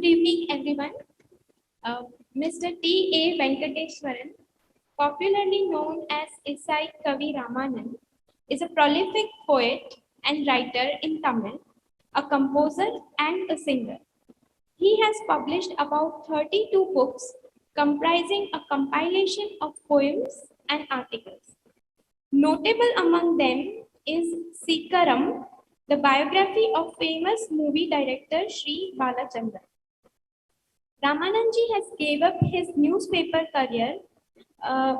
Good evening, everyone. Mr. T.A. Venkateswaran, popularly known as Isaikkavi Ramanan, is a prolific poet and writer in Tamil, a composer and a singer. He has published about 32 books comprising a compilation of poems and articles. Notable among them is Sikaram, the biography of famous movie director Sri Balachandar. Ramananji has gave up his newspaper career uh,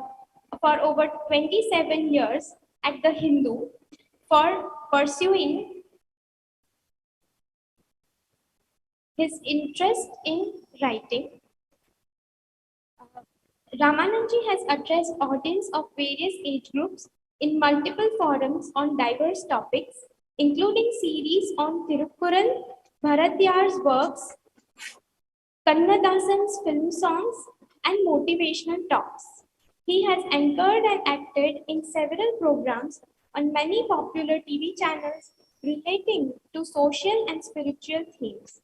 for over 27 years at the Hindu for pursuing his interest in writing. Ramananji has addressed audience of various age groups in multiple forums on diverse topics, including series on Tirukkural, Bharatyar's works, Kannadasan's film songs, and motivational talks. He has anchored and acted in several programs on many popular TV channels relating to social and spiritual themes.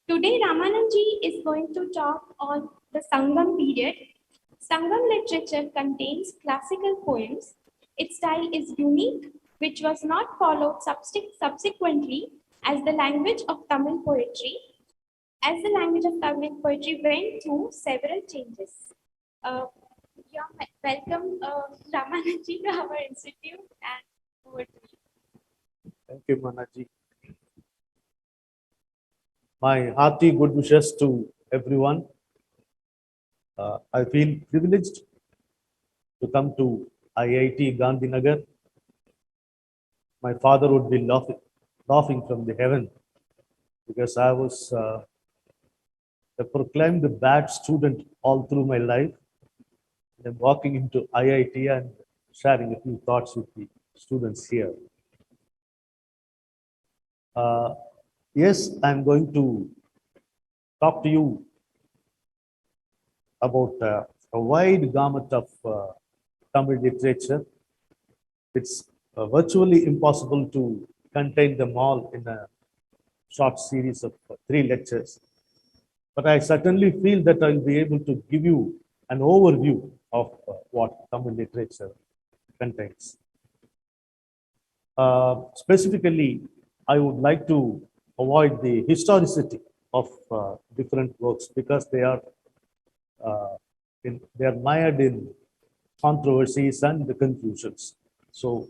Today, Ramananji is going to talk on the Sangam period. Sangam literature contains classical poems. Its style is unique, which was not followed subsequently as the language of Tamil poetry went through several changes. You're welcome, Ramananji, to our institute, and over to you. Thank you, Manaji. My hearty good wishes to everyone. I feel privileged to come to IIT Gandhinagar. My father would be laughing from the heaven because I was a proclaimed bad student all through my life. I'm walking into IIT and sharing a few thoughts with the students here. Yes, I'm going to talk to you about a wide gamut of Tamil literature. It's virtually impossible to contain them all in a short series of 3 lectures. But I certainly feel that I'll be able to give you an overview of what Tamil literature contains. Specifically, I would like to avoid the historicity of different works because they are mired in controversies and the confusions. So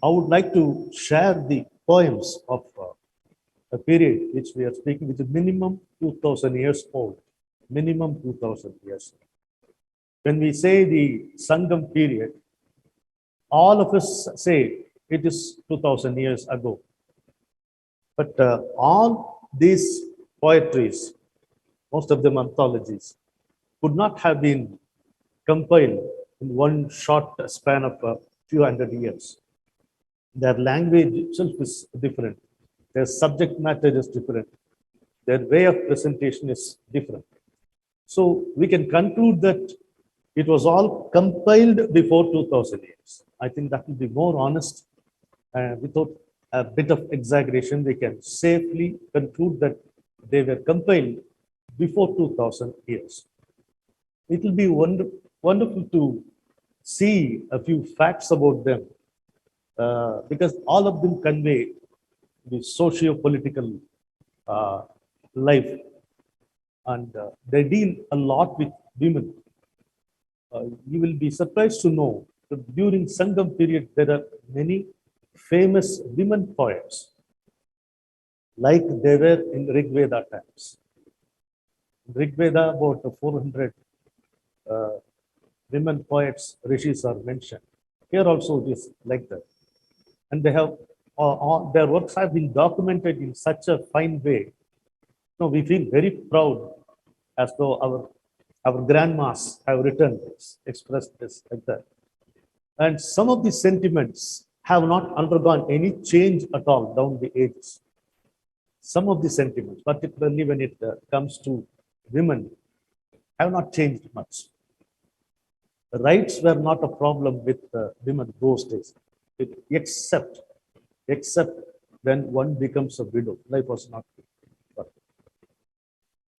I would like to share the poems of a period which we are speaking, which is minimum 2000 years old, minimum 2000 years. When we say the Sangam period, all of us say it is 2000 years ago. But all these poetries, most of them anthologies, could not have been compiled in one short span of a few hundred years. Their language itself is different. Their subject matter is different. Their way of presentation is different. So we can conclude that it was all compiled before 2000 years. I think that will be more honest. Without a bit of exaggeration, we can safely conclude that they were compiled before 2000 years. It will be wonderful to see a few facts about them because all of them convey the socio-political life and they deal a lot with women. You will be surprised to know that during Sangam period there are many famous women poets like they were in Rig Veda times. In Rig Veda about 400 women poets, rishis are mentioned. Here also it is like that. And they have their works have been documented in such a fine way. No, we feel very proud as though our grandmas have written this, expressed this like that. And some of these sentiments have not undergone any change at all down the ages. Some of the sentiments, particularly when it comes to women, have not changed much. The rights were not a problem with women those days, except when one becomes a widow. Life was not perfect.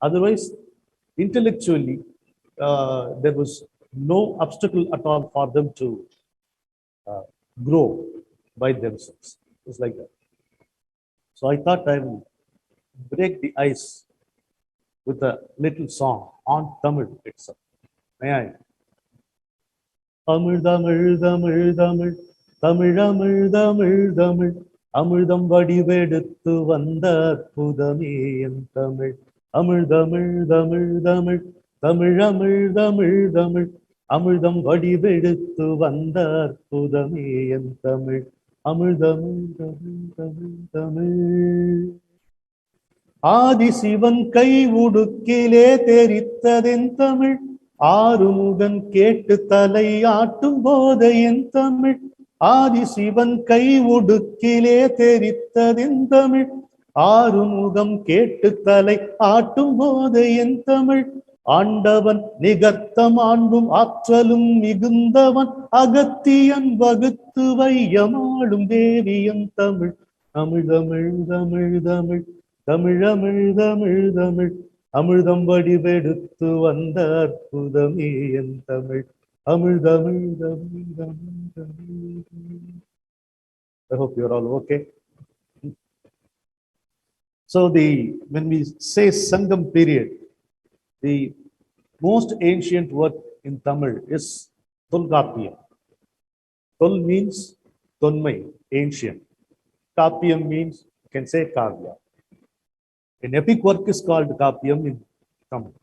Otherwise, intellectually, there was no obstacle at all for them to uh, grow by themselves. It's like that. So I thought I will break the ice with a little song on Tamil itself. May I? அமிழ்தமிழ் Tamil அமிழ்தம் வடிவெடுத்து வந்த அற்புதமே என் தமிழ் அமிழ்தமிழ் தமிழ் அமிழ்தம் வடிவெடுத்து வந்த அற்புதமே என் தமிழ் தமிழ் ஆதிசிவன் கை உடுக்கிலே தெரித்ததென் தமிழ் ஆறுமுகன் கேட்டு தலை ஆட்டும் போது என் தமிழ் ஆதிசிவன் கை உடுக்கிலே தெரித்ததென் தமிழ் ஆறுமுகம் கேட்டு தலை ஆட்டும் போது என் தமிழ் ஆண்டவன் நிகர்த்த மாண்பும் ஆற்றலும் மிகுந்தவன் அகத்தியன் வகுத்து வையமாளும் தேவியன் தமிழ் தமிழ் அமிழ்தம் வடிவெடுத்து வந்த அற்புதமே என் Tamil Tamil. I hope you're all okay. So when we say Sangam period, the most ancient work in Tamil is Tolkapiyam. Tol means Tonmai, ancient. Kapiyam means, you can say Kavya. An epic work is called Kapiyam in Tamil.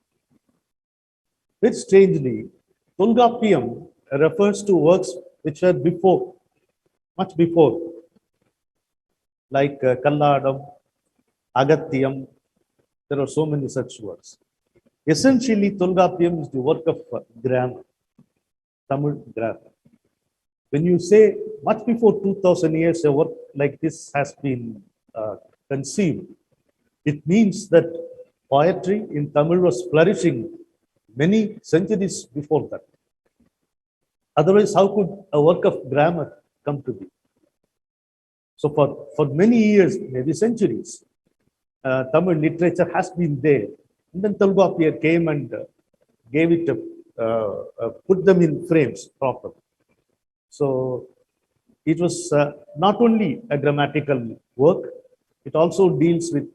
Which strangely, Tolkapiyam refers to works which were before, much before, like Kalladam, Agatyam. There are so many such works. Essentially, Tolkapiyam is the work of grammar, Tamil grammar. When you say much before 2000 years, a work like this has been conceived, it means that poetry in Tamil was flourishing many centuries before that. Otherwise, how could a work of grammar come to be? So for many years, maybe centuries, Tamil literature has been there. And then Tolkapiyar came and gave it, put them in frames properly. So it was not only a grammatical work, it also deals with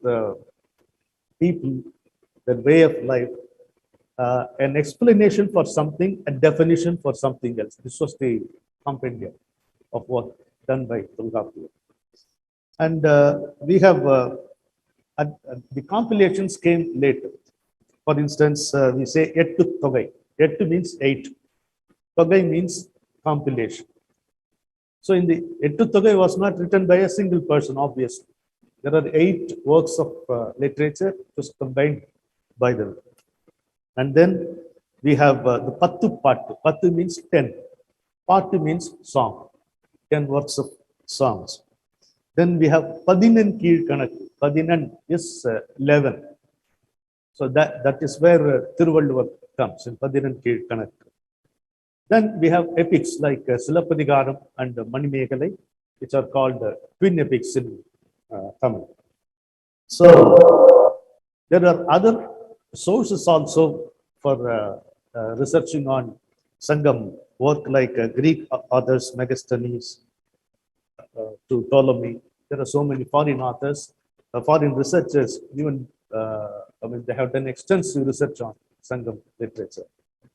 people, their way of life, an explanation for something, a definition for something else. This was the compendium of work done by Tolkapiyar. And we have the compilations came later. For instance, we say Ettu Togai. Ettu means 8. Togai means compilation. So in the Ettu Togai was not written by a single person, obviously. There are 8 works of literature just combined by them. And then we have the Pattu Pattu. Pattu means 10. Pattu means song. 10 works of songs. Then we have Padinan Keel Kanakku. Padinan is 11. So that is where Thiruvalluvar comes in Padinan Keel Kanakku. Then we have epics like Silappadigaram and Manimekalai, which are called twin epics in Tamil. So there are other sources also for researching on Sangam work, like Greek authors, Megasthenes to Ptolemy. There are so many foreign authors, foreign researchers, even they have done extensive research on Sangam literature.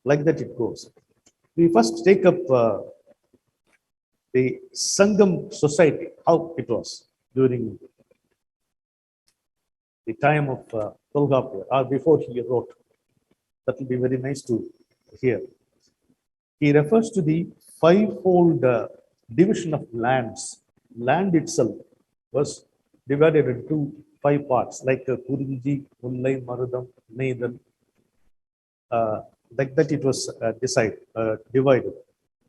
Like that it goes. We first take up the Sangam society, how it was during the time of Tolkapiyar, or before he wrote. That will be very nice to hear. He refers to the 5-fold division of lands. Land itself was divided into 5 parts, like Kurinji, Mullai, Marudam, Neidal. Like that it was divided.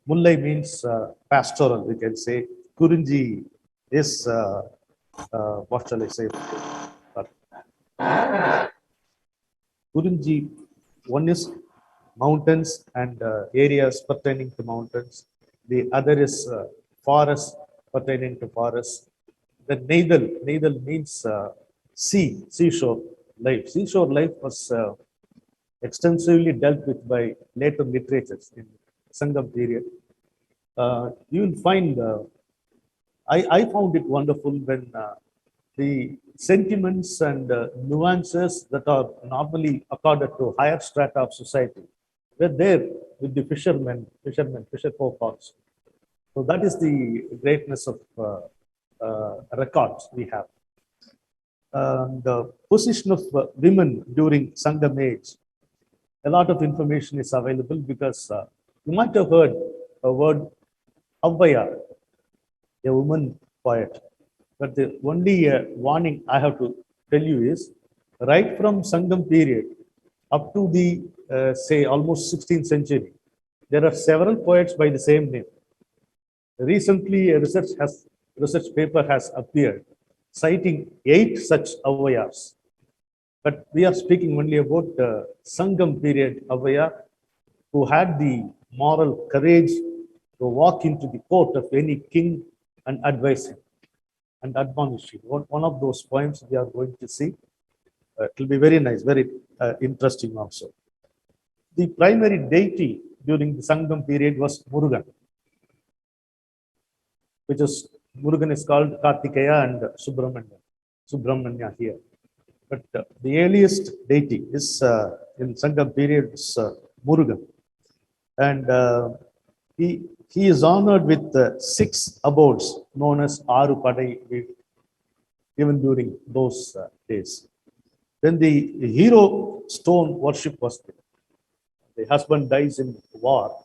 Mullai means pastoral, we can say. Kurinji is, what shall I say? Kurinji, one is mountains and areas pertaining to mountains. The other is forest pertaining to forest. The Neidal means sea, seashore. life. Seashore life was extensively dealt with by later literatures in Sangam period. You will find, I found it wonderful when the sentiments and nuances that are normally accorded to higher strata of society were there with the fisher folk also. So that is the greatness of records we have. The position of women during Sangam age, a lot of information is available because you might have heard a word Avvaya, a woman poet. But the only warning I have to tell you is right from Sangam period up to the say almost 16th century, there are several poets by the same name. Recently, a research paper has appeared citing 8 such avayas. But we are speaking only about Sangam period avaya who had the moral courage to walk into the court of any king and advise him and admonish him. One of those poems we are going to see. It will be very nice, very interesting also. The primary deity during the Sangam period was Murugan, which is Murugan is called Kartikeya and Subramanya here. But the earliest deity is in Sangam period is Murugan, and he is honored with 6 abodes known as Aru Padai even during those days. Then the hero stone worship was there. The husband dies in war.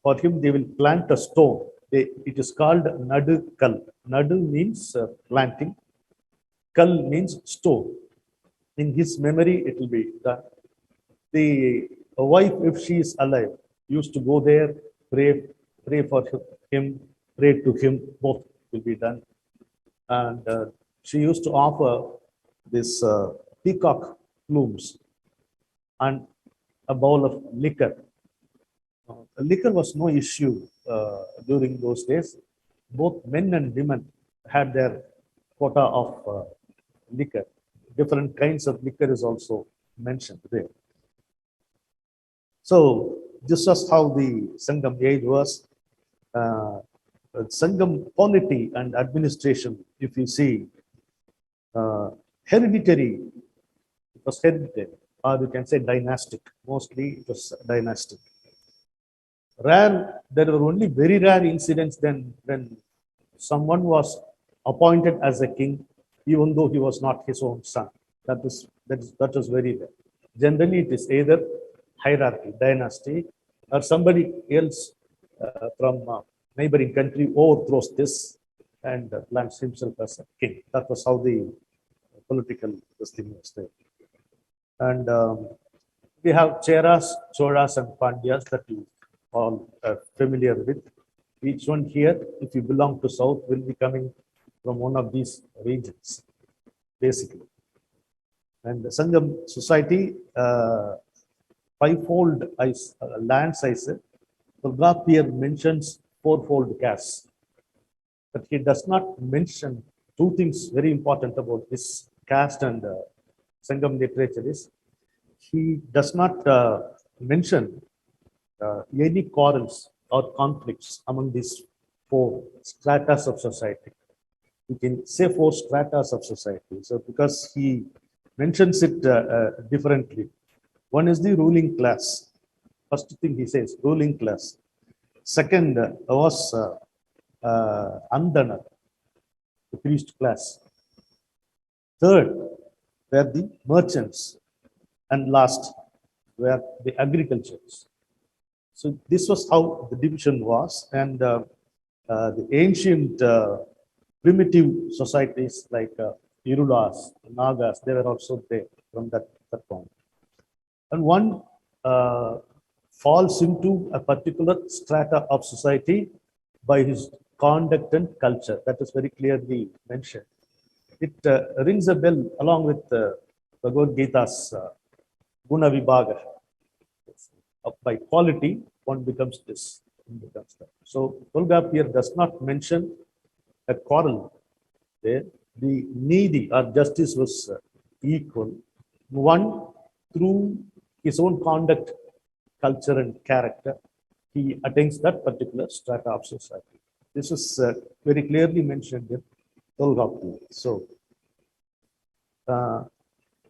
For him, they will plant a stone. It is called Nadu Kal. Nadu means planting. Kal means stone. In his memory, it will be done. The wife, if she is alive, used to go there, pray for him, pray to him. Both will be done. And she used to offer this peacock plumes and a bowl of liquor. Liquor was no issue during those days. Both men and women had their quota of liquor. Different kinds of liquor is also mentioned there. So this was how the Sangam age was. Sangam polity and administration, if you see, hereditary, it was hereditary, or you can say dynastic. Mostly it was dynastic. There were only very rare incidents then when someone was appointed as a king, even though he was not his own son. That was very rare. Generally, it is either hierarchy, dynasty, or somebody else from neighboring country overthrows this and plants himself as a king. That was how the political thing was there. And we have Cheras, Cholas, and Pandyas that you all are familiar with. Each one here, if you belong to South, will be coming from one of these regions, basically. And the Sangam society, fivefold land size, Tolgapir mentions fourfold caste. But he does not mention 2 things very important about this caste and Sangam literature is, he does not mention any quarrels or conflicts among these 4 stratas of society. You can say 4 stratas of society. So because he mentions it differently. One is the ruling class. First thing he says, ruling class. Second was Andana, the priest class. Third were the merchants. And last were the agricultures. So this was how the division was. And the ancient primitive societies like Irulas, Nagas, they were also there from that point. And one falls into a particular strata of society by his conduct and culture. That is very clearly mentioned. It rings a bell along with Bhagavad Gita's Guna Vibhaga. By quality, one becomes this. One becomes that. So Tolgapir does not mention a quarrel there. The needy or justice was equal. One, through his own conduct, culture, and character, he attains that particular strata of society. This is very clearly mentioned in Tolgapur. So,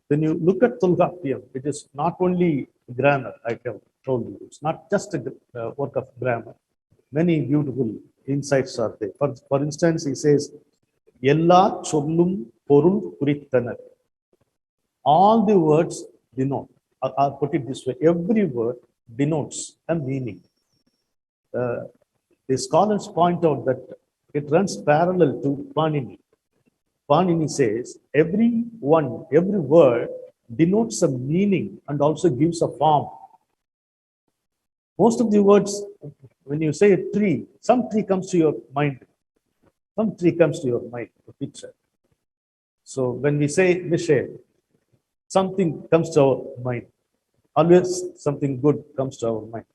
when you look at Tolgapiyam, it is not only grammar, I have told you, it's not just a work of grammar. Many beautiful insights are there. For instance, he says, எல்லா சொல்லும் பொருள் குறித்தனர். All the words denote, or put it this way, every word denotes a meaning. The scholars point out that it runs parallel to Bani. Bani says every word denotes a meaning and also gives a form. Most of the words, when you say a tree, some tree comes to your mind. Some tree comes to your mind, a picture. So when we say Michelle, something comes to our mind. Always something good comes to our mind.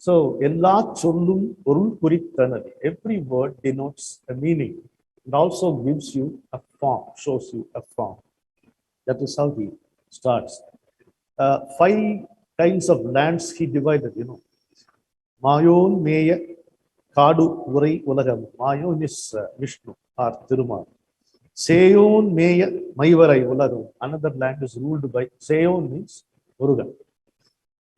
So, எல்லா சொல்லும் பொருள் குறித்தனது. Every word denotes a meaning and also gives you a form, shows you a form. That is how he starts. 5 kinds of lands he divided, Mayon Meya Kadu Urai Ulagam. Mayon is Vishnu or Thirumal. Seyon Meya Maivarai Ulagam. Another land is ruled by Seyon means Murugan.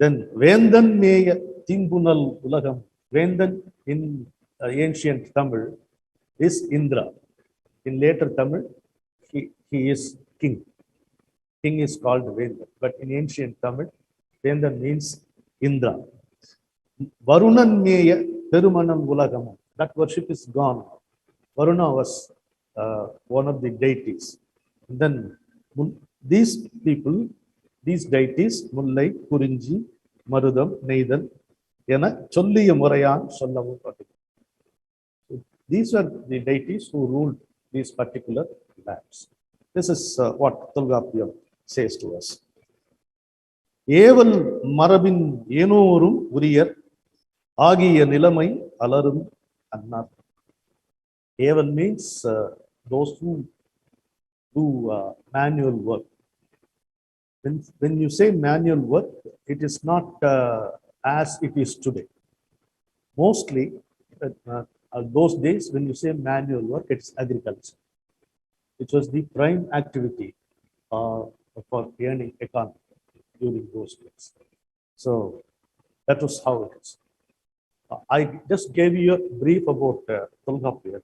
Then Vendan Meya Tingunal Ulagam. Vendan in ancient Tamil is Indra. In later Tamil, he is king. King is called Vendan. But in ancient Tamil, Vendan means Indra. Varunan Meya Perumanam Ulagam. That worship is gone. Varuna was one of the deities. And then these people, these deities, Mullai, Kurinji, Marudam, Neidal, என சொல்லிய முறையான் சொல்லவும் பட்டிருக்கிறது. These are the deities who ruled these particular lands. This is what Tolgapiyam says to us. ஏவல் மரபின் ஏனோரும் உரியர் ஆகிய நிலைமை அலரும் அன்னார். ஏவல் means those who do manual work. When you say manual work, it is not as it is today. Mostly, those days, when you say manual work, it's agriculture. It was the prime activity for earning economy during those days. So that was how it is. I just gave you a brief about Tolgapiyam.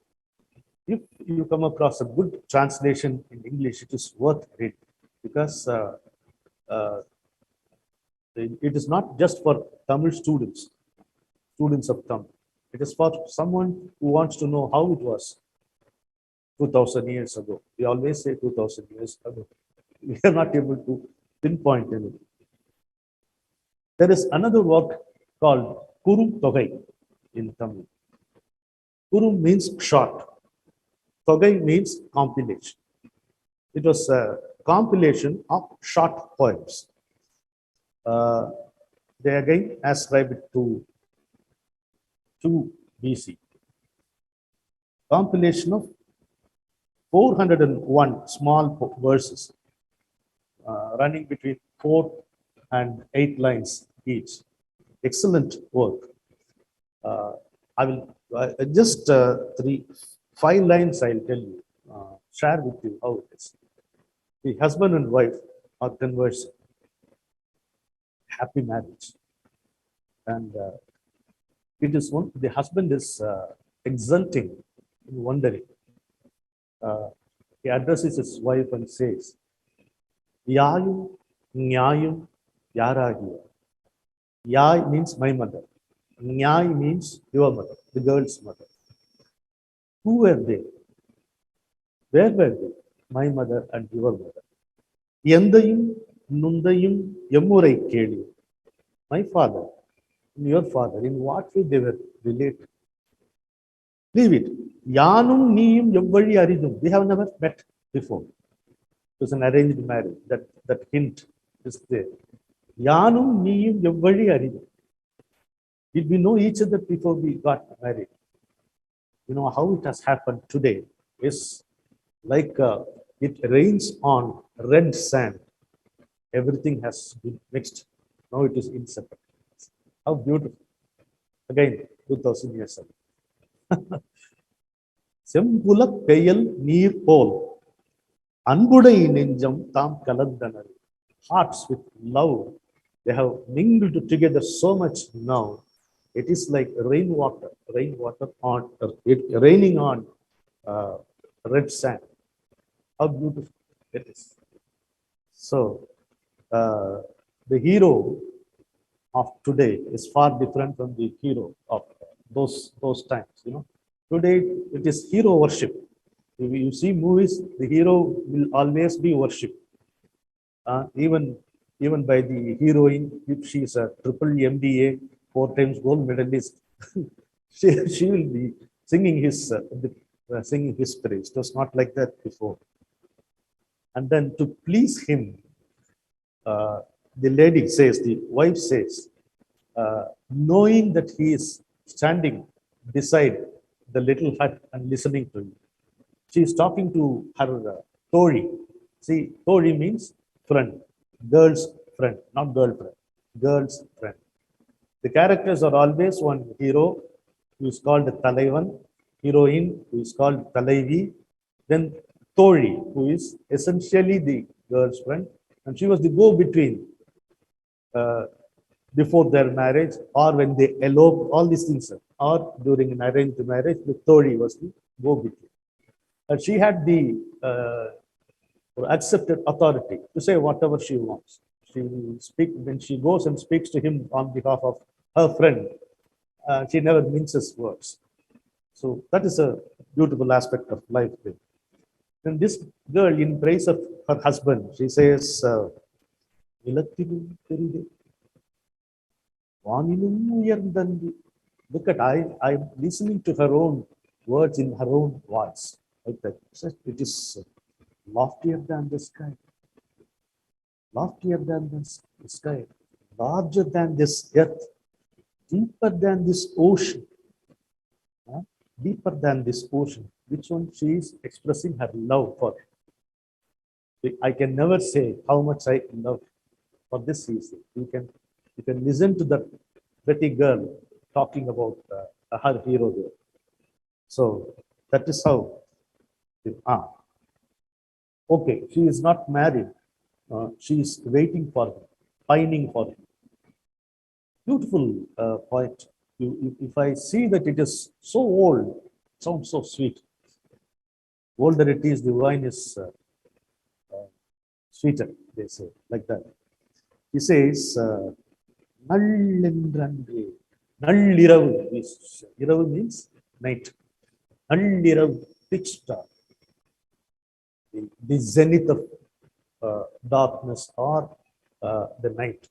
If you come across a good translation in English, it is worth reading because it is not just for Tamil students of Tamil. It is for someone who wants to know how it was 2000 years ago. We always say 2000 years ago. We are not able to pinpoint anything. There is another work called Kurum Togai in Tamil. Kurum means short. Togai means compilation. It was a compilation of short poems. They again ascribe it to 2 BC. Compilation of 401 small verses running between 4 and 8 lines each. Excellent work. I will just 5 lines I'll tell you, share with you how it is. The husband and wife are conversing. Happy marriage. And it is one, the husband is exulting, wondering. He addresses his wife and says, Yayum Nyayum Yaragiya. Yai means my mother. Nyai means your mother, the girl's mother. Who were they? Where were they? My mother and your mother. Yendayum Nundayum Yamurai Keli. My father and your father, in what way they were related? Leave it. Yanum Niyum Yavali Aridum. We have never met before. It was an arranged marriage. That hint is there. Yanum Niyum Yavali Aridum. Did we know each other before we got married? You know how it has happened today is like it rains on red sand. everything has been mixed. Now it is inseparable. How beautiful. Again, 2000 years ago. செம்புலப் Peyal நீர் போல் அன்புடை நெஞ்சம் தாம் கலந்தனர். Hearts with love, they have mingled together so much now. It is like rainwater on it raining on red sand. How beautiful it is. So the hero of today is far different from the hero of those times. Today it is hero worship. If you see movies, the hero will always be worshipped. Even by the heroine, if she is a triple MBA, 4 times gold medalist, she will be singing his praise. It was not like that before. And then to please him, the wife says, knowing that he is standing beside the little hut and listening to him, she is talking to her Tori. See, Tori means friend, girl's friend, not girlfriend, girl's friend. The characters are always one hero who is called Talaivan, heroine who is called Talaivi, then Tori, who is essentially the girl's friend, and she was the go-between before their marriage or when they eloped, all these things, or during an arranged marriage, the Tori was the go-between. And she had the accepted authority to say whatever she wants. She will speak when she goes and speaks to him on behalf of her friend. She never minces words. So that is a beautiful aspect of life. And this girl, in praise of her husband, she says, look at, I'm listening to her own words in her own voice. Like that. It is loftier than the sky, loftier than the sky, larger than this earth, deeper than this ocean, deeper than this ocean. Which one? She is expressing her love for. I can never say how much I love for this reason. You can listen to that pretty girl talking about her hero there. So that is how. Okay, she is not married. She is waiting for him, pining for him. Beautiful point. If I see that it is so old, it sounds so sweet. Older it is, the wine is sweeter, they say, like that. He says, Nallendrandre. Nalliravu means night. Nalliravu, pitch dark. The zenith of darkness or the night.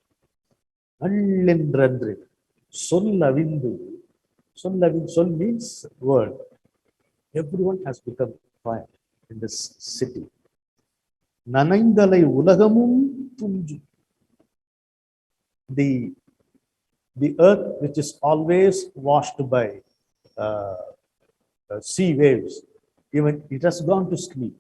Nallendrandre. Sollavindu. Sol means word. Everyone has become fire in this city. Nanaindalai Ulagamum Tunju. The earth, which is always washed by sea waves, even it has gone to sleep.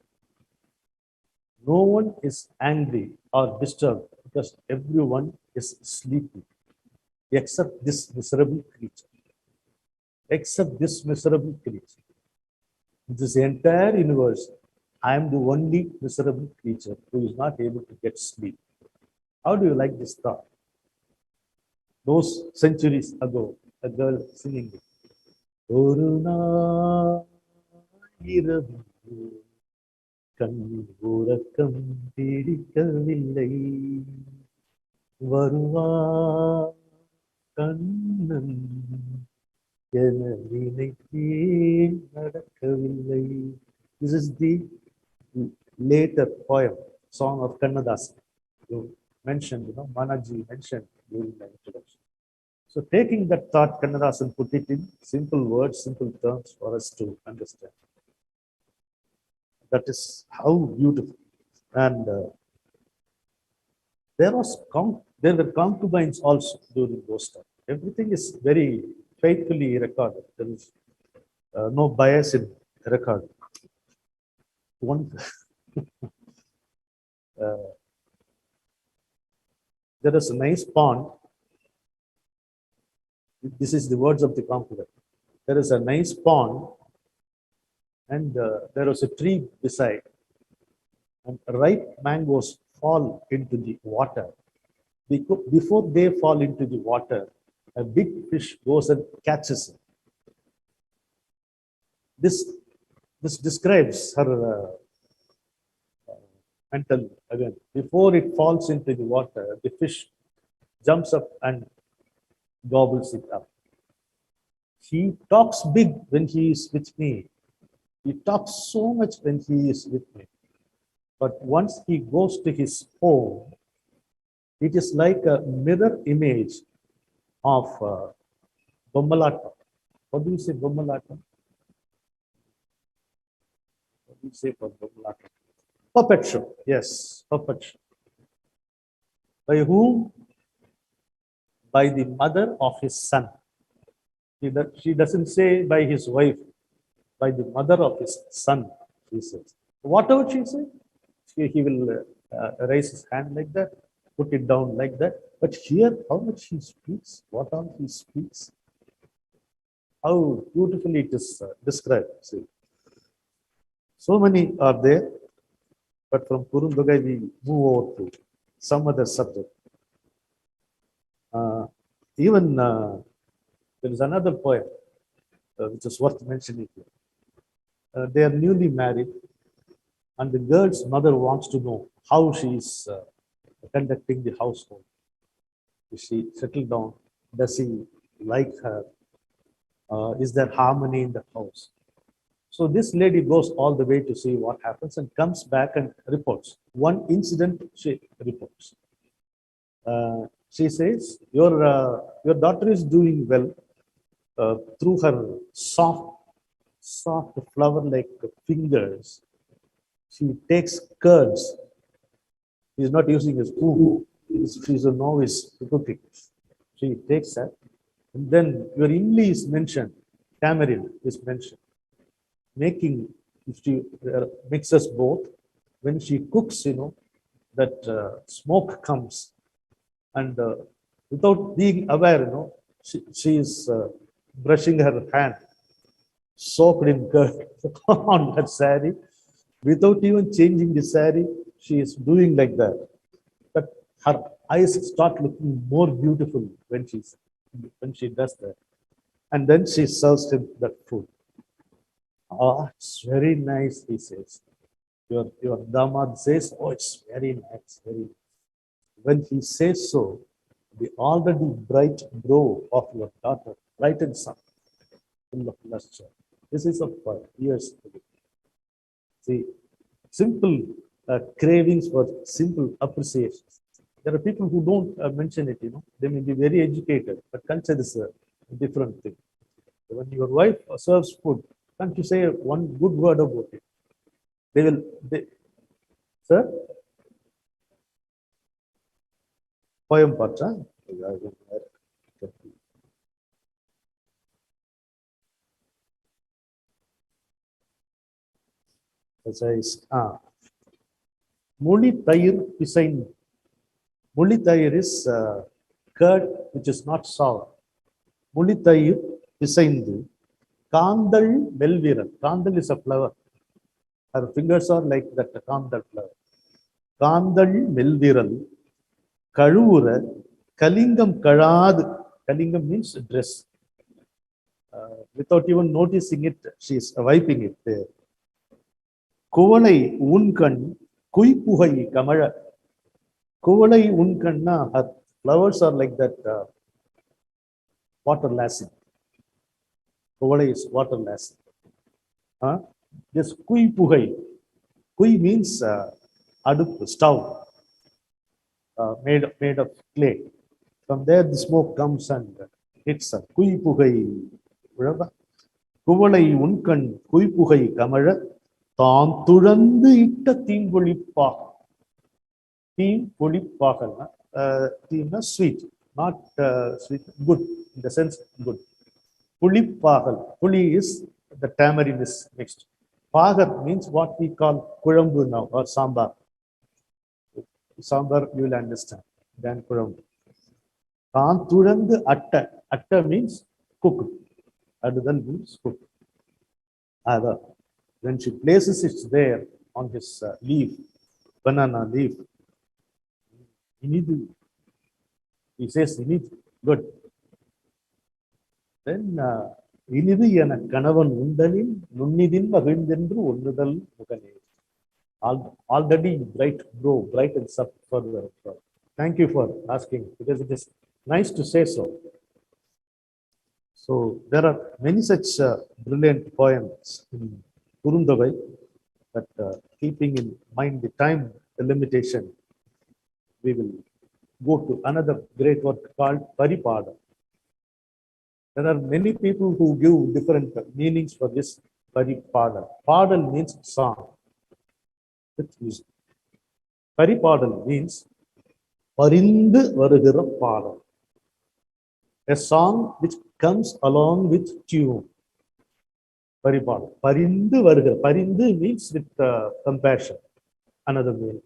No one is angry or disturbed because everyone is sleeping, except this miserable creature. Except this miserable creature. This entire universe, I am the only miserable creature who is not able to get sleep. How do you like this thought? Those centuries ago, a girl singing it. உறக்கம் பிடிக்கவில்லை வருவா கண்ணன் என நினைத்தேன் நடக்கவில்லை. This is the later poem, song of Kannadasan. You mentioned, Manaji mentioned during the introduction. So taking that thought, Kannadasan put it in simple words, simple terms for us to understand. That is how beautiful. And there were concubines also during those times. Everything is very faithfully recorded. There is no bias in recording. One there is a nice pond. This is the words of the composer. There is a nice pond, and there was a tree beside, and ripe mangoes fall into the water. Before they fall into the water, a big fish goes and catches it. This describes her mental again. Before it falls into the water, the fish jumps up and gobbles it up. He talks big when he is with me. He talks so much when he is with me. But once he goes to his home, it is like a mirror image of Bommalatam. What do you say, Bommalatam? What do you say for Bommalatam? Puppet show. Yes, puppet show. By whom? By the mother of his son. She doesn't say by his wife, by the mother of his son, she says. Whatever she says, he will raise his hand like that, put it down like that. But here, how much he speaks, what all he speaks, how beautifully it is described. See. So many are there, but from Kurundugai we move over to some other subject. Even there is another poem which is worth mentioning here. They are newly married, and the girl's mother wants to know how she is conducting the household. Is she settled down? Does he like her? Is there harmony in the house? So this lady goes all the way to see what happens and comes back and reports. One incident she reports. She says, your daughter is doing well through her soft flower-like fingers. She takes curds. She's not using a spoon. She's a novice to cooking. She takes that. And then your imli is mentioned. Tamarind is mentioned. Making, if she mixes both, when she cooks, that smoke comes. And without being aware, she is brushing her hand, soaked in curd on her sari. Without even changing the sari, she is doing like that. But her eyes start looking more beautiful when she does that. And then she serves him that food. Oh, it's very nice, he says. Your damad says, oh, it's very nice, very nice. When he says so, the already bright brow of your daughter brightens up, full of luster. This is of years ago. See, simple cravings for simple appreciations. There are people who don't mention it, They may be very educated, but culture is a different thing. When your wife serves food, can't you say one good word about it? Sir? Poem part, huh? Muli Tayir Pisain. Muli Tayir is curd which is not sour. Muli Tayir Pisaindu. Kandal Melviral. Kandal is a flower. Her fingers are like that Kandal flower. Kandal Melviral. Kalura. Kalingam Kalad. Kalingam means dress. Without even noticing it, she is wiping it there. Kuvalai Unkan, Kuipuhai Kamara. Kuvalai Unkanna, her flowers are like that water lassie. Kuvalai is water lassie. This Kuipuhai. Kui means adup, stove, made of clay. From there, the smoke comes and hits her. Kuipuhai. Kuvalai Unkan, Kuipuhai Kamara. தாம் துழந்து இட்ட தீம்பொழிப்பாக தீம்பொழிப்பாகனா தீம்னா sweet not sweet good in the sense good புளிப்பாகல் puli is the tamarind is mixed pagar means what we call kulambu now or sambar you will understand than Kuram. Kanturand Atta. Atta means cook. Adudal means cook. Ada. When she places it there on his leaf, banana leaf, he need to, he says, he needs good. Then இனிது என கணவன் உண்டலின் நுண்ணிதின் மகிழ்ந்தென்று ஒண்ணுதல் முகனே. Already bright, bro, bright and sub for the. Thank you for asking because it is nice to say so. So there are many such brilliant poems in Kurundavai, but keeping in mind the time, the limitation, we will go to another great work called Paripada. There are many people who give different meanings for this Paripada. Padal means song with music. Paripadal means Parindu Varugura Padal. A song which comes along with tune. Paripadal. Parindu Varugura. Parindu means with compassion. Another meaning.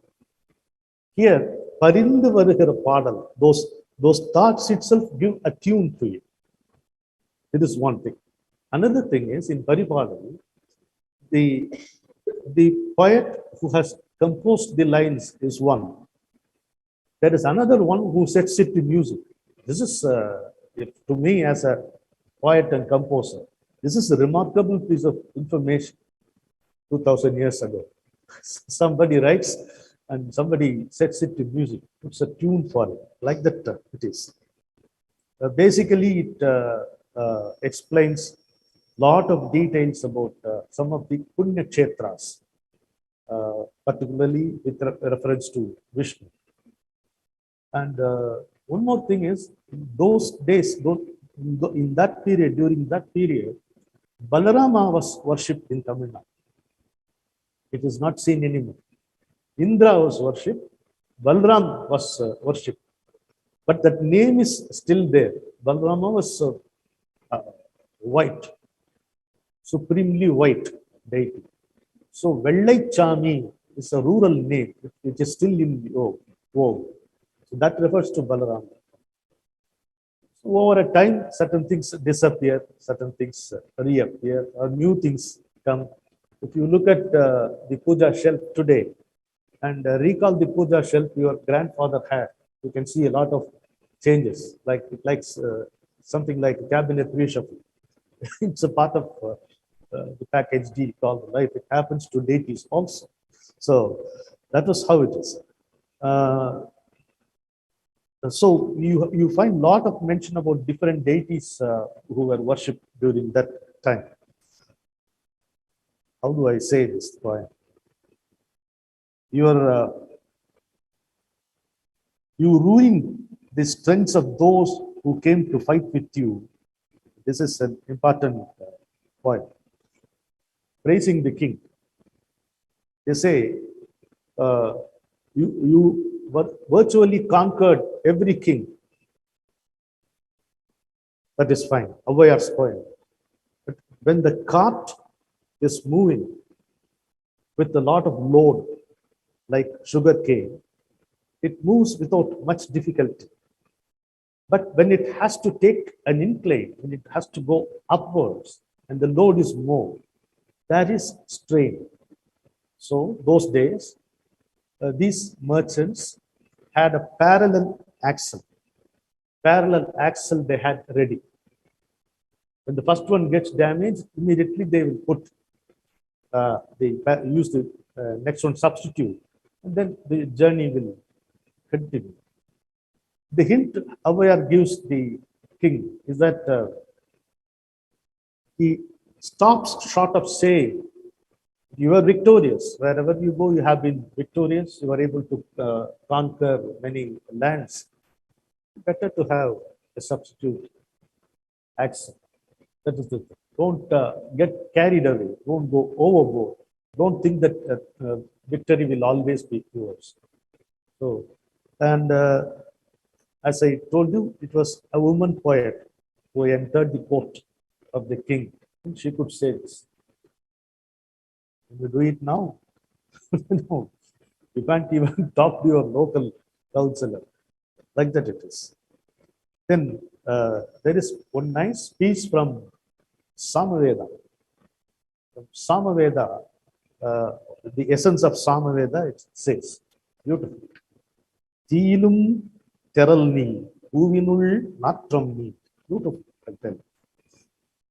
Here, Parindu Varugura Padal, those thoughts itself give a tune to it. It is one thing. Another thing is in Paripadal, the poet who has composed the lines is one. There is another one who sets it to music. This is, to me as a poet and composer, this is a remarkable piece of information 2000 years ago. Somebody writes and somebody sets it to music, puts a tune for it. Like that it is. Basically, it explains lot of details about some of the Punya Kshetras, particularly with reference to Vishnu. And one more thing is, in those days, in that period, during that period, Balarama was worshipped in Tamil Nadu. It is not seen anymore. Indra was worshipped, Balram was worshipped, but that name is still there. Balarama was white, supremely white deity. So Vellai Chami is a rural name which is still in vogue. So that refers to Balaram. So over a time, certain things disappear, certain things reappear, or new things come. If you look at the puja shelf today and recall the puja shelf your grandfather had, you can see a lot of changes, like it likes something like cabinet reshuffle. It's a part of the package deal called life. It happens to deities also. So that was how it is. So you find a lot of mention about different deities who were worshipped during that time. How do I say this poem? You ruin the strengths of those who came to fight with you. This is an important point. Praising the king. They say, you virtually conquered every king. That is fine. Avayar's poem. But when the cart is moving with a lot of load, like sugar cane, it moves without much difficulty. But when it has to take an incline, when it has to go upwards, and the load is more, that is strain. So those days, these merchants had a parallel axle. Parallel axle they had ready. When the first one gets damaged, immediately they will put use the next one substitute, and then the journey will continue. The hint Avayar gives the king is that he stops short of saying, you are victorious. Wherever you go, you have been victorious. You are able to conquer many lands. Better to have a substitute action. That is the thing. Don't get carried away. Don't go overboard. Don't think that victory will always be yours. So, and as I told you, it was a woman poet who entered the court of the king. And she could say this. You do it now. No, you can't even talk to your local councillor. like that it is. Then there is one nice piece from Samaveda. From Samaveda, uh, the essence of Samaveda, it says beautifully. Teelum teral நீ பூவினுள் நாற்றம் நீ. Beautiful. I tell you.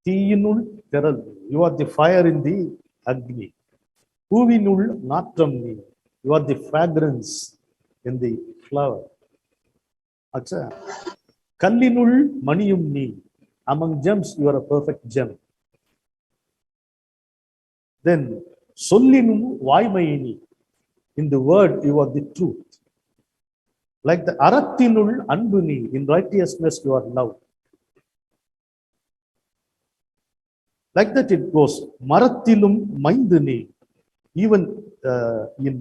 தீயினுள் திரள், you are the fire in the agni. பூவினுள் நாற்றம் நீ, you are the fragrance in the flower. Acha. கல்லினுள் மணியும் நீ, among gems you are a perfect gem. Then சொல்லினும் வாய்மை நீ, in the word you are the truth. Like the அறத்தினுள் அன்பு நீ, in righteousness you are love. Like that it goes. Marathilum மைந்து, even in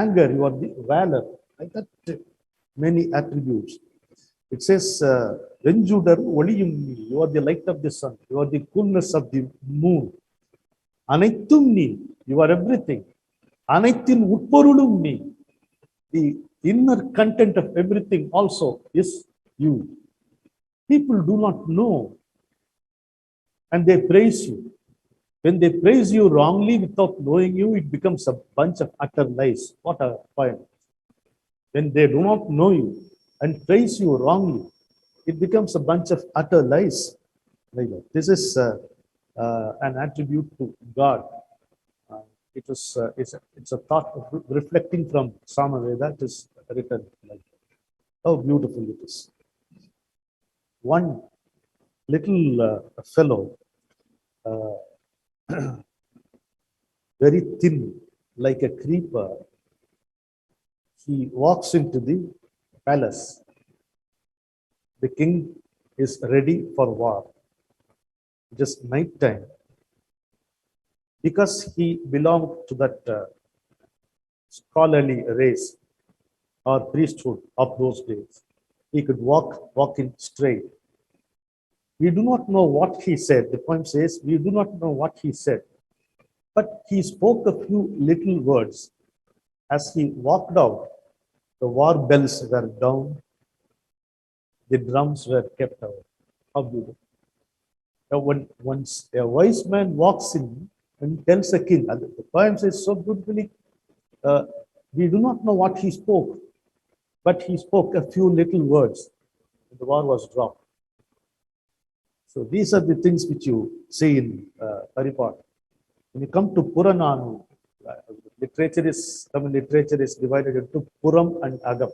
anger you are the valor. Like that, many attributes. It says, Venjudar ஒளியும் நீ, you are the light of the sun, you are the coolness of the moon. அனைத்தும் நீ, you are everything. அனைத்தின் உட்பொருளும் நீ, the inner content of everything also is you. People do not know. And they praise you. When they praise you wrongly without knowing you, it becomes a bunch of utter lies. What a point. When they do not know you and praise you wrongly, it becomes a bunch of utter lies. Like that. This is an attribute to God. It's a thought of reflecting from Samaveda. It is written like that. How beautiful it is. One little fellow, very thin, like a creeper, he walks into the palace. The king is ready for war. It is night time. Because he belonged to that scholarly race or priesthood of those days, he could walk in straight. We do not know what he said. The poem says, we do not know what he said. But he spoke a few little words. As he walked out, the war bells were down, the drums were kept out. How beautiful. Now, once a wise man walks in and tells a king, and the poem says so beautifully, we do not know what he spoke, but he spoke a few little words, and the war was dropped. So these are the things which you see in Paripat. When you come to Purananu, Tamil literature is divided into Puram and Agam.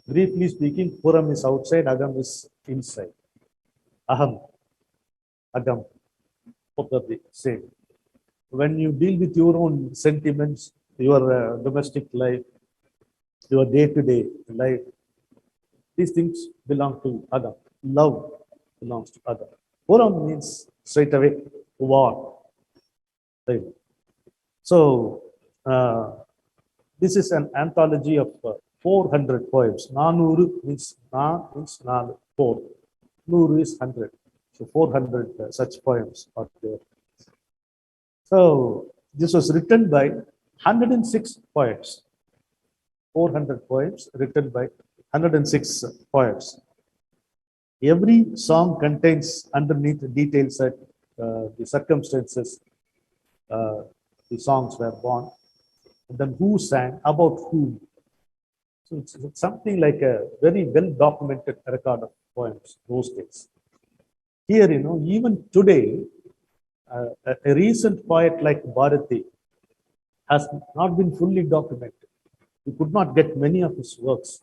Briefly speaking, Puram is outside, Agam is inside. Aham, Agam, both are the same. When you deal with your own sentiments, your domestic life, your day-to-day life, these things belong to Agam. Love belongs to Agam. Puram means straight away war. Right. So this is an anthology of 400 poems. Nanuru means na means 4. Nuru is 100. So 400 such poems are there. So this was written by 106 poets. 400 poems written by 106 poets. Every song contains underneath details that the circumstances the songs were born, and then who sang, about whom. So it's something like a very well documented record of poems those days. Here, even today, a recent poet like Bharati has not been fully documented. You could not get many of his works.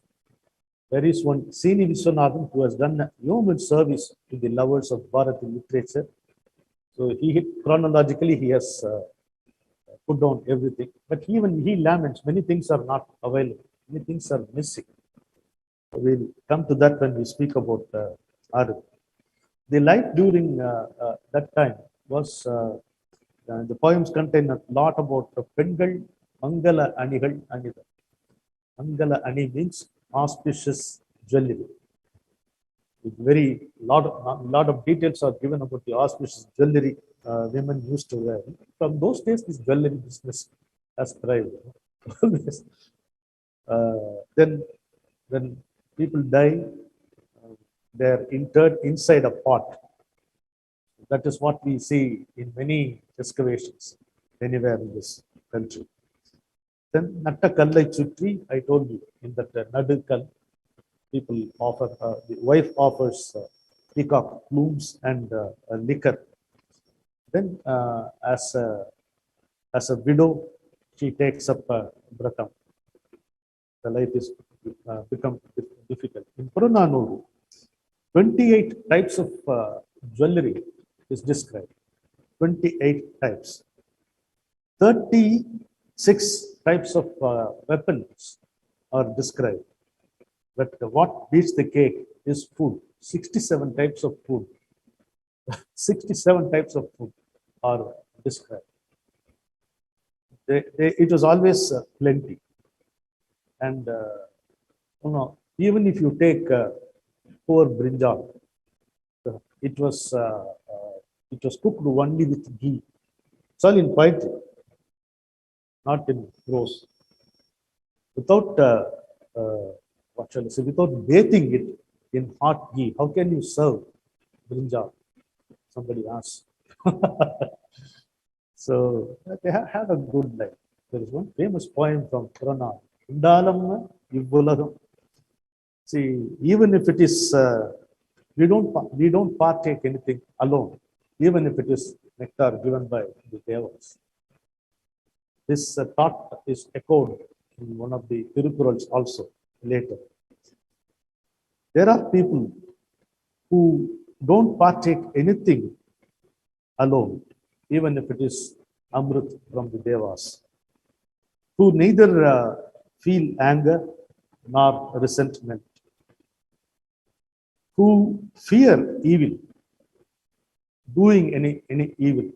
There is one Sini Viswanathan who has done a yeoman service to the lovers of Bharati literature. So chronologically he has put down everything, but even he laments many things are not available, many things are missing. We'll come to that when we speak about Arun. The life during that time was, the poems contain a lot about the Pengal, Mangala Anigal, Anida. Mangala Ani means auspicious jewelry. With very lot of details are given about the auspicious jewelry women used to wear. From those days, this jewelry business has thrived. Then People die, they're interred inside a pot. That is what we see in many excavations anywhere in this country. Then Nattakallai Chutri, I told you, in that Nadukal, people offer, the wife offers peacock plumes and liquor. Then, as a widow, she takes up Bratam. The life is become difficult. In Purananuru, 28 types of jewelry is described. 28 types. 36 types of weapons are described. But what beats the cake is food. 67 types of food. 67 types of food are described. It was always plenty. And even if you take poor brinjal, it was cooked only with ghee. It's all in poetry, not in prose. Without what shall I say? Without bathing it in hot ghee, how can you serve brinjal? Somebody asked. So they had a good life. There is one famous poem from Purana. Indalam Ivulagam. See, even if it is, we don't partake anything alone, even if it is nectar given by the devas. This thought is echoed in one of the Tirupurals also later. There are people who don't partake anything alone, even if it is Amrit from the devas, who neither feel anger nor resentment, who fear evil, doing any evil,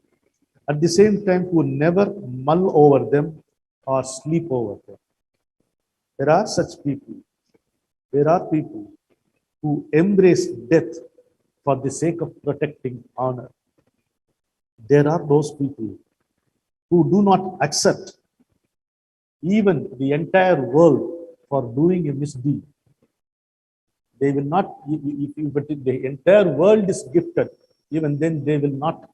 at the same time who never mull over them or sleep over them. There are such people. There are people who embrace death for the sake of protecting honor. There are those people who do not accept even the entire world for doing a misdeed. They will not, but if the entire world is gifted, even then they will not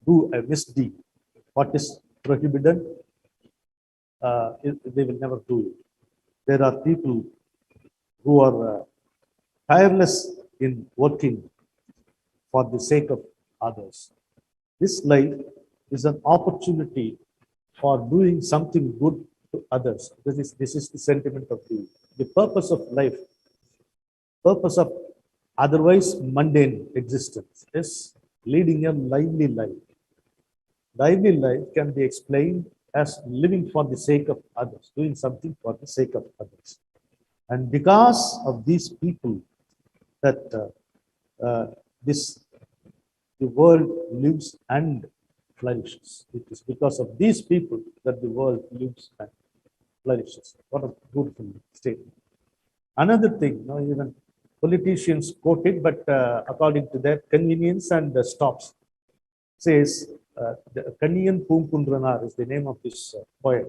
do a misdeed. What is prohibited, they will never do it. There are people who are tireless in working for the sake of others. This life is an opportunity for doing something good to others. This is the sentiment of the purpose of life, purpose of otherwise mundane existence is leading a lively life. Lively life can be explained as living for the sake of others, doing something for the sake of others. And because of these people that the world lives and flourishes. It is because of these people that the world lives and flourishes. What a beautiful statement. Another thing, even politicians quote it, but according to their convenience and stops, says Kanniyan Poompundranar is the name of this poet.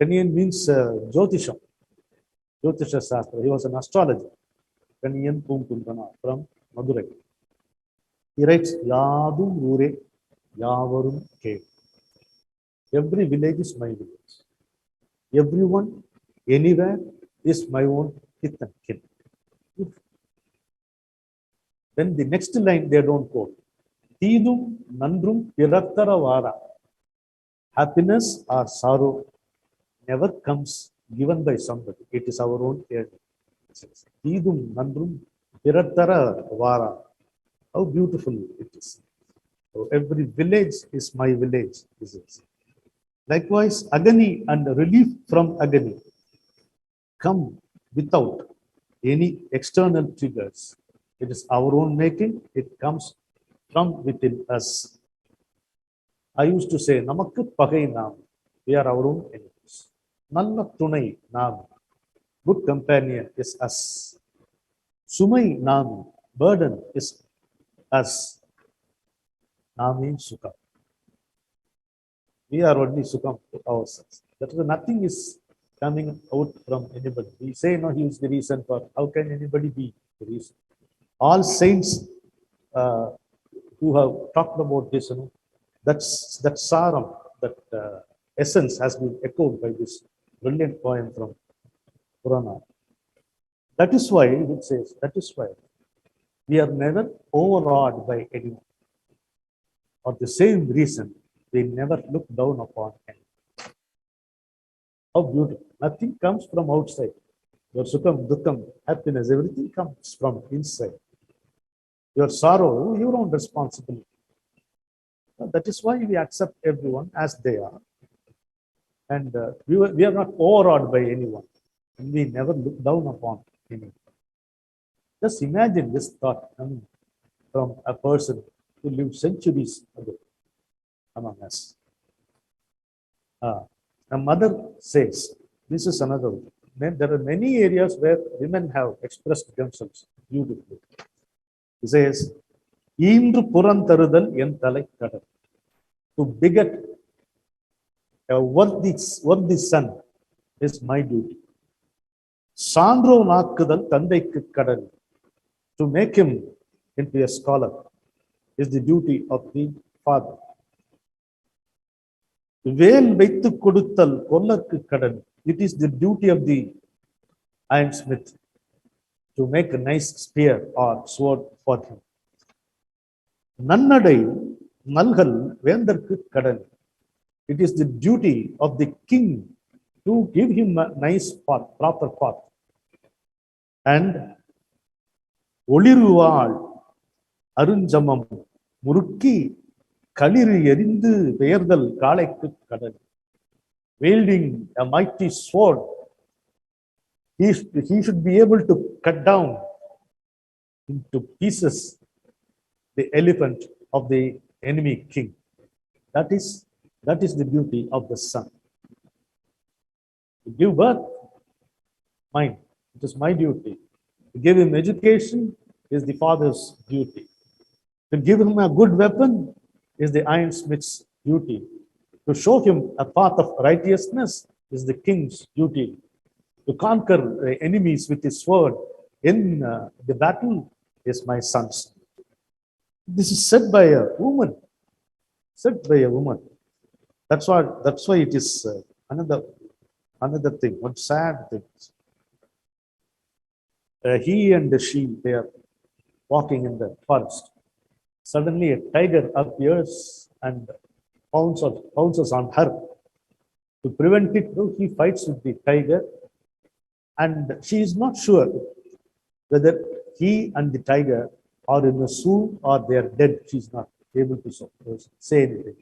Kanniyan means Jyotisham, Jyotisha Sastra. He was an astrologer. Kanniyan Poompundranar from Madurai. He writes, Yadum Ure Yavarum Ke. Every village is my village. Everyone, anywhere, is my own kith and kin. Then the next line they don't quote. Tidum Nandrum Pirattara Vara. Happiness or sorrow never comes given by somebody. It is our own earning. Tidum Nandrum Pirattara Vara. How beautiful it is. So every village is my village. Likewise, agony and relief from agony come without any external triggers. It is our own making. It comes from within us. I used to say, Namakku pagai naam. We are our own enemies. Nalla tunai naam. Good companion is us. Sumai naam. Burden is us. Nami Sukha. We are only Sukham to ourselves. That is, nothing is coming out from anybody. We say, no, he is the reason for, how can anybody be the reason? All saints uh, who have talked about this, that Saram, that essence has been echoed by this brilliant poem from Purana. That is why it says, that is why we are never overawed by anyone. For the same reason, we never look down upon anyone. How beautiful. Nothing comes from outside. Your sukham, dukkam, happiness, everything comes from inside. Your sorrow, your own responsibility. That is why we accept everyone as they are. And we are not overawed by anyone. And we never look down upon anyone. Just imagine this thought coming from a person who lived centuries ago among us. A mother says, this is another one. There are many areas where women have expressed themselves beautifully. He says, Indra purantarudal en thalai kadal. To beget a worthy son is my duty. Sandro nakkudal tandaikku kadal. To make him into a scholar is the duty of the father. Vel வைத்து கொடுத்தல் கொல்லற்கு கடன். It is the duty of the ironsmith to make a nice spear or sword for him. நன்னடை நல்கல் வேந்தற்கு கடன். It is the duty of the king to give him a nice path, proper path. And ஒளிருவாள் அருஞ்சமம் முறுக்கி களிறு எரிந்து பெயர்தல் காளைக்கு கடன். Wielding a mighty sword, he should be able to cut down into pieces the elephant of the enemy king. That is the duty of the son. To give birth, mine. It is my duty. To give him education is the father's duty. To give him a good weapon is the ironsmith's duty. To show him a path of righteousness is the king's duty. To conquer enemies with his sword in the battle is my son's. This is said by a woman. Said by a woman. That's why it is another thing. One sad thing. He and she, they are walking in the forest. Suddenly a tiger appears and pounces on her. To prevent it, he fights with the tiger, and she is not sure whether he and the tiger are in a zoo or they are dead. She is not able to say anything.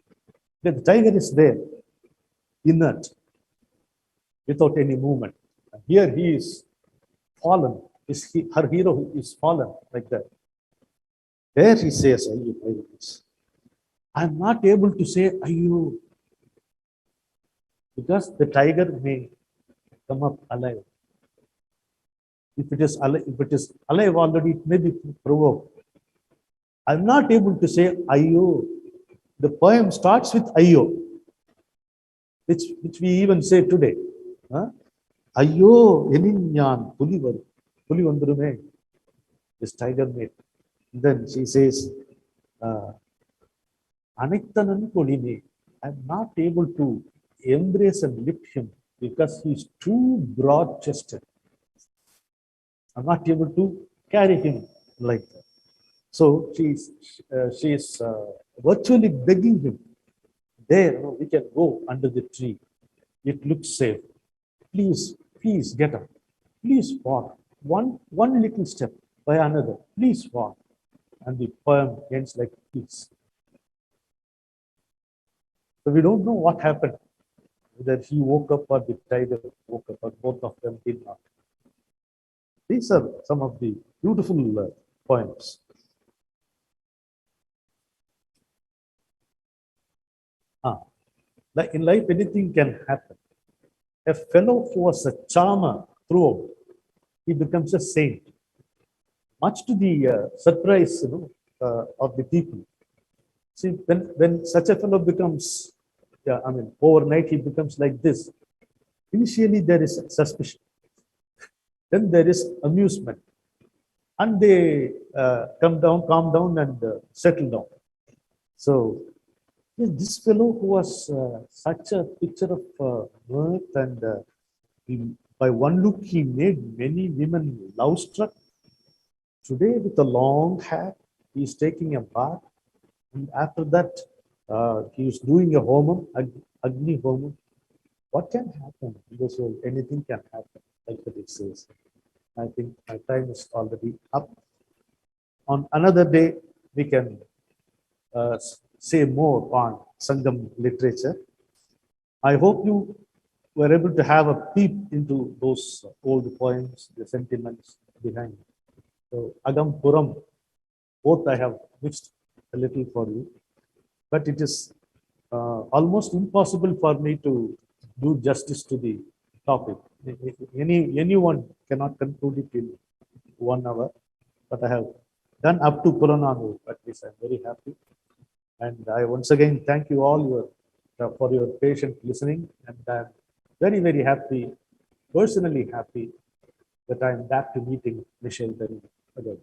The tiger is there, inert, without any movement. And here he is fallen. Her hero is fallen like that. There he says, I'm not able to say Ayyu, because the tiger may come up alive. If it is alive already, it may be provoked. I'm not able to say Ayyo. The poem starts with Ayyo, which we even say today. Ayyo eninyan puli vandurume. This tiger made. Then she says, Anithanan kolime. I'm not able to embrace and lift him because he's too broad-chested. I'm not able to carry him like that. So she is virtually begging him. There, we can go under the tree. It looks safe. Please get up. Please walk. One little step by another. Please walk. And the poem ends like this. So we don't know what happened. Whether he woke up or the tiger woke up, or both of them did not. These are some of the beautiful poems. In life, anything can happen. A fellow who was a charmer throughout, he becomes a saint. Much to the surprise, of the people. See, when such a fellow becomes, overnight he becomes like this. Initially, there is suspicion, then there is amusement, and they calm down, and settle down. So, yes, this fellow who was such a picture of mirth, and by one look, he made many women love struck. Today, with a long hair, he is taking a bath, and after that, he is doing a homam, Agni homam. What can happen in this world? Anything can happen, like it says. I think my time is already up. On another day, we can say more on Sangam literature. I hope you were able to have a peep into those old poems, the sentiments behind. So Agam Puram, both I have mixed a little for you, but it is almost impossible for me to do justice to the topic. Anyone cannot conclude it in 1 hour, but I have done up to Purananu. At least I'm very happy. And I once again thank you all for your patient listening. And I'm very, very happy, personally happy, that I'm back to meeting Michelle Berry again.